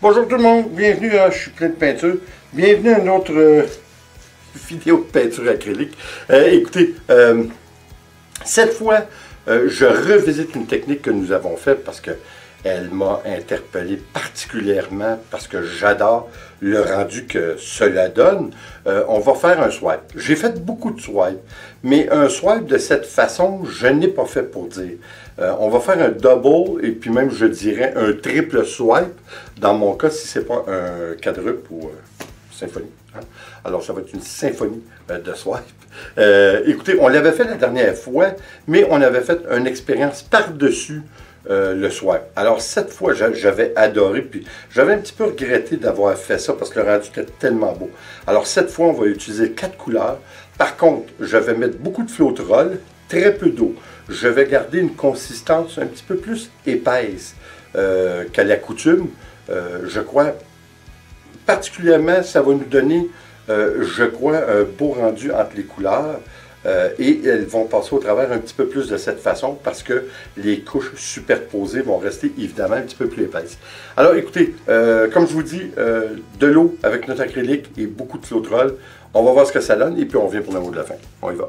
Bonjour tout le monde, bienvenue à Je suis plein de peinture. Bienvenue à une autre vidéo de peinture acrylique. Écoutez, cette fois, je revisite une technique que nous avons faite parce qu'elle m'a interpellé particulièrement parce que j'adore le rendu que cela donne. On va faire un swipe. J'ai fait beaucoup de swipes, mais un swipe de cette façon, je n'ai pas fait pour dire. On va faire un double et puis même je dirais un triple swipe dans mon cas si c'est pas un quadruple ou symphonie. Hein? Alors ça va être une symphonie de swipe. Écoutez, on l'avait fait la dernière fois, mais on avait fait une expérience par-dessus le swipe. Alors cette fois, j'avais adoré, puis j'avais un petit peu regretté d'avoir fait ça parce que le rendu était tellement beau. Alors cette fois, on va utiliser 4 couleurs. Par contre, je vais mettre beaucoup de floaterol, très peu d'eau. Je vais garder une consistance un petit peu plus épaisse qu'à la coutume. Je crois, particulièrement, ça va nous donner, je crois, un beau rendu entre les couleurs. Et elles vont passer au travers un petit peu plus de cette façon parce que les couches superposées vont rester évidemment un petit peu plus épaisses. Alors écoutez, comme je vous dis, de l'eau avec notre acrylique et beaucoup de floaterol. On va voir ce que ça donne et puis on revient pour le mot de la fin. On y va.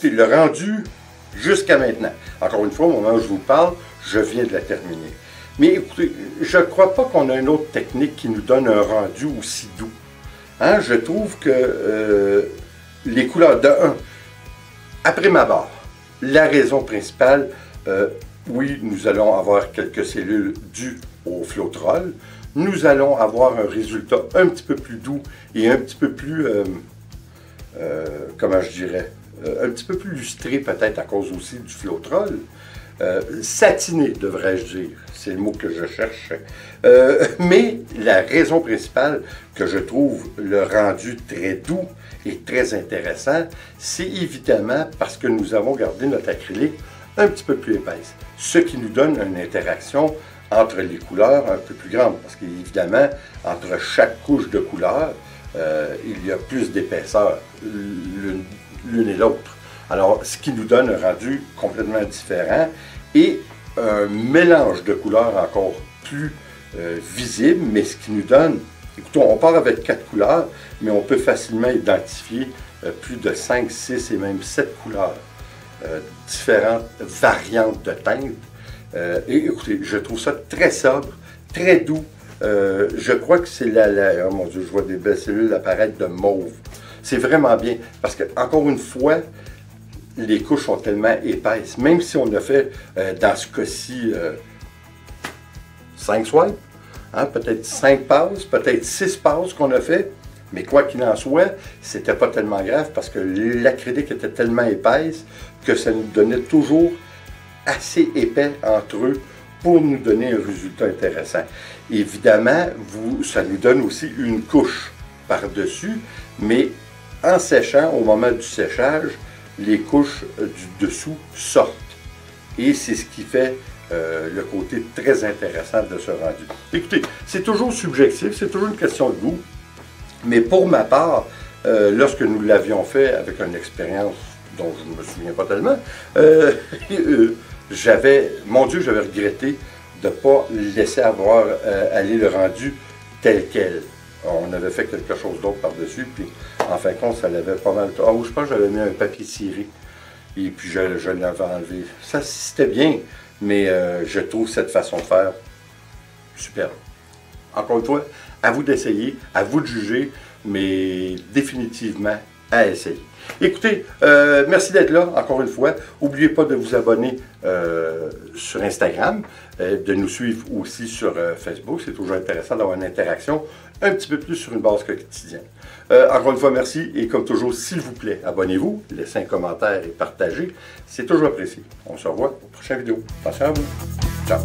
écoutez, le rendu jusqu'à maintenant, encore une fois, au moment où je vous parle, je viens de la terminer. Mais écoutez, je ne crois pas qu'on a une autre technique qui nous donne un rendu aussi doux. Hein? Je trouve que les couleurs de 1, après ma barre, la raison principale, oui, nous allons avoir quelques cellules dues au Floetrol. Nous allons avoir un résultat un petit peu plus doux et un petit peu plus, comment je dirais, un petit peu plus lustré peut-être à cause aussi du Floetrol. Satiné, devrais-je dire, c'est le mot que je cherche. Mais la raison principale que je trouve le rendu très doux et très intéressant, c'est évidemment parce que nous avons gardé notre acrylique un petit peu plus épaisse, ce qui nous donne une interaction entre les couleurs un peu plus grande, parce qu'évidemment, entre chaque couche de couleur, il y a plus d'épaisseur l'une et l'autre. Alors, ce qui nous donne un rendu complètement différent et un mélange de couleurs encore plus visible, mais ce qui nous donne, écoutez, on part avec 4 couleurs, mais on peut facilement identifier plus de 5, 6 et même 7 couleurs, différentes variantes de teintes. Et écoutez, je trouve ça très sobre, très doux. Je crois que c'est oh mon Dieu, je vois des belles cellules apparaître de mauve. C'est vraiment bien, parce que, encore une fois, les couches sont tellement épaisses. Même si on a fait, dans ce cas-ci, 5 swipes, hein, peut-être 5 passes, peut-être 6 passes qu'on a fait, mais quoi qu'il en soit, c'était pas tellement grave parce que l'acrylique était tellement épaisse que ça nous donnait toujours assez épais entre eux pour nous donner un résultat intéressant. Évidemment, ça nous donne aussi une couche par-dessus, mais en séchant, au moment du séchage, les couches du dessous sortent. Et c'est ce qui fait le côté très intéressant de ce rendu. Écoutez, c'est toujours subjectif, c'est toujours une question de goût, mais pour ma part, lorsque nous l'avions fait avec une expérience dont je ne me souviens pas tellement, mon Dieu, j'avais regretté de ne pas laisser aller le rendu tel quel. On avait fait quelque chose d'autre par-dessus, puis en fin de compte, ça l'avait pas mal... Ah oui, je pense que j'avais mis un papier ciré, et puis je l'avais enlevé. Ça, c'était bien, mais je trouve cette façon de faire superbe. Encore une fois, à vous d'essayer, à vous de juger, mais définitivement à essayer. Écoutez, merci d'être là, encore une fois. N'oubliez pas de vous abonner sur Instagram, de nous suivre aussi sur Facebook. C'est toujours intéressant d'avoir une interaction un petit peu plus sur une base quotidienne. Encore une fois, merci. Et comme toujours, s'il vous plaît, abonnez-vous, laissez un commentaire et partagez. C'est toujours apprécié. On se revoit aux prochaines vidéos. Attention à vous. Ciao.